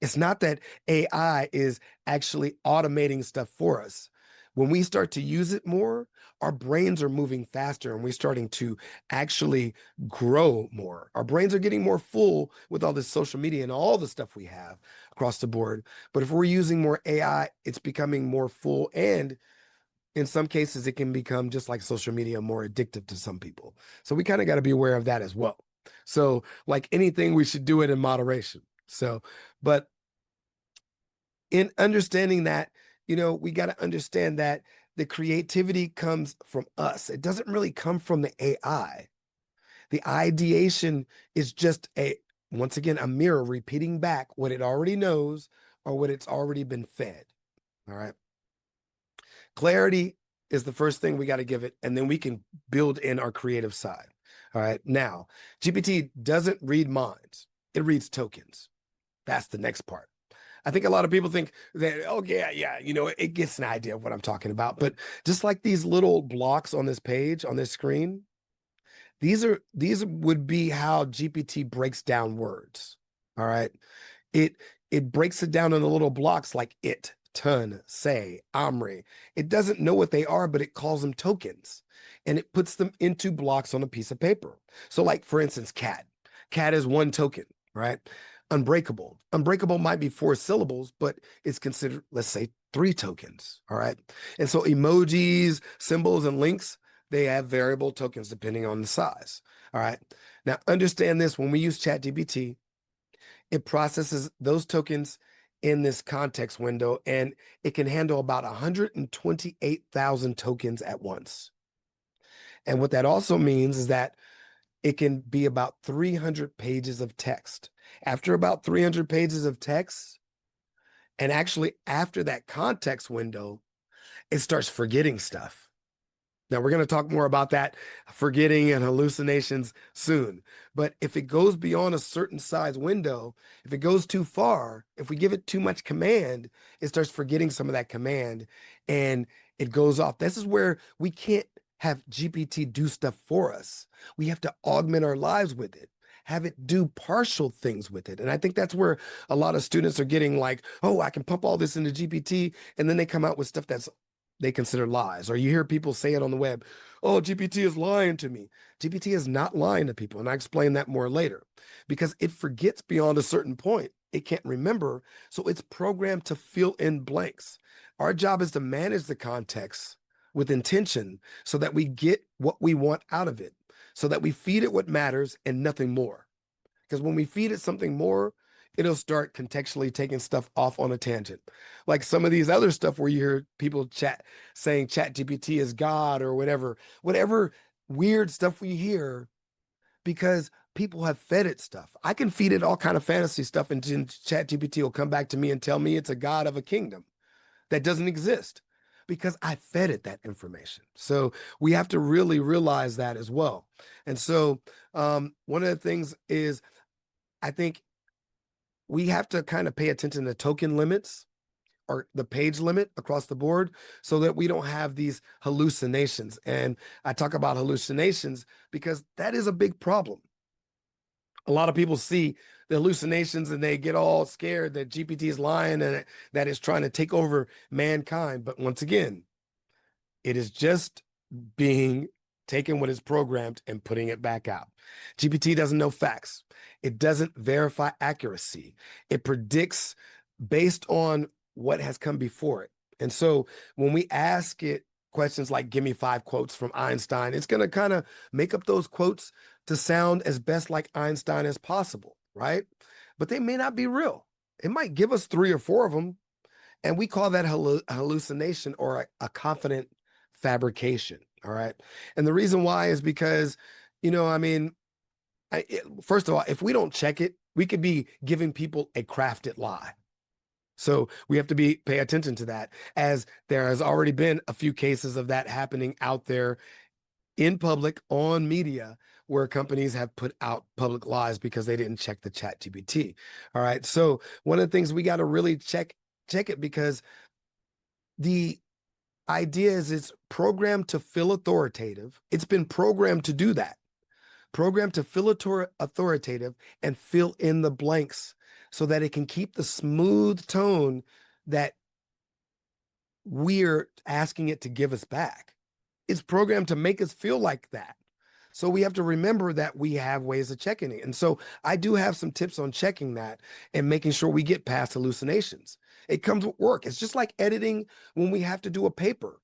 It's not that AI is actually automating stuff for us. When we start to use it more, our brains are moving faster and we're starting to actually grow more. Our brains are getting more full with all this social media and all the stuff we have across the board. But if we're using more AI, it's becoming more full. And in some cases, it can become just like social media, more addictive to some people. So we kind of got to be aware of that as well. So, like anything, we should do it in moderation. So, but in understanding that, we got to understand that the creativity comes from us. It doesn't really come from the AI. The ideation is just once again, a mirror repeating back what it already knows or what it's already been fed. All right. Clarity is the first thing we got to give it, and then we can build in our creative side. All right. Now, GPT doesn't read minds, it reads tokens. That's the next part. I think a lot of people think that, oh, yeah, it gets an idea of what I'm talking about. But just like these little blocks on this page, on this screen, these would be how GPT breaks down words. All right. It it breaks it down into little blocks like it, ton, say, omri. It doesn't know what they are, but it calls them tokens. And it puts them into blocks on a piece of paper. So, like for instance, cat. Cat is one token, right? Unbreakable. Unbreakable might be 4 syllables, but it's considered, let's say, 3 tokens. All right. And so emojis, symbols, and links, they have variable tokens depending on the size. All right. Now, understand this: when we use ChatGPT, it processes those tokens in this context window, and it can handle about 128,000 tokens at once. And what that also means is that it can be about 300 pages of text. After about 300 pages of text, and actually after that context window, it starts forgetting stuff. Now, we're going to talk more about that forgetting and hallucinations soon. But if it goes beyond a certain size window, if it goes too far, if we give it too much command, it starts forgetting some of that command and it goes off. This is where we can't have GPT do stuff for us. We have to augment our lives with it, have it do partial things with it. And I think that's where a lot of students are getting like, oh, I can pump all this into GPT. And then they come out with stuff that's they consider lies. Or you hear people say it on the web, oh, GPT is lying to me. GPT is not lying to people. And I explain that more later because it forgets beyond a certain point. It can't remember. So it's programmed to fill in blanks. Our job is to manage the context with intention so that we get what we want out of it, so that we feed it what matters and nothing more. Because when we feed it something more, it'll start contextually taking stuff off on a tangent. Like some of these other stuff where you hear people saying Chat GPT is God or whatever weird stuff we hear because people have fed it stuff. I can feed it all kind of fantasy stuff and Chat GPT will come back to me and tell me it's a god of a kingdom that doesn't exist because I fed it that information. So we have to really realize that as well. And so one of the things is I think we have to kind of pay attention to token limits or the page limit across the board so that we don't have these hallucinations. And I talk about hallucinations because that is a big problem. A lot of people see the hallucinations and they get all scared that GPT is lying and that it's trying to take over mankind. But once again, it is just being taking what is programmed and putting it back out. GPT doesn't know facts. It doesn't verify accuracy. It predicts based on what has come before it. And so when we ask it questions like, give me 5 quotes from Einstein, it's going to kind of make up those quotes to sound as best like Einstein as possible, right? But they may not be real. It might give us 3 or 4 of them. And we call that hallucination or a confident fabrication. All right. And the reason why is because, I mean, first of all, if we don't check it, we could be giving people a crafted lie. So we have to pay attention to that, as there has already been a few cases of that happening out there in public on media where companies have put out public lies because they didn't check the Chat GPT. All right. So one of the things we got to really check it because the idea is it's programmed to feel authoritative. It's been programmed to do that, programmed to feel authoritative and fill in the blanks so that it can keep the smooth tone that we're asking it to give us back. It's programmed to make us feel like that. So we have to remember that we have ways of checking it. And so I do have some tips on checking that and making sure we get past hallucinations. It comes with work. It's just like editing when we have to do a paper.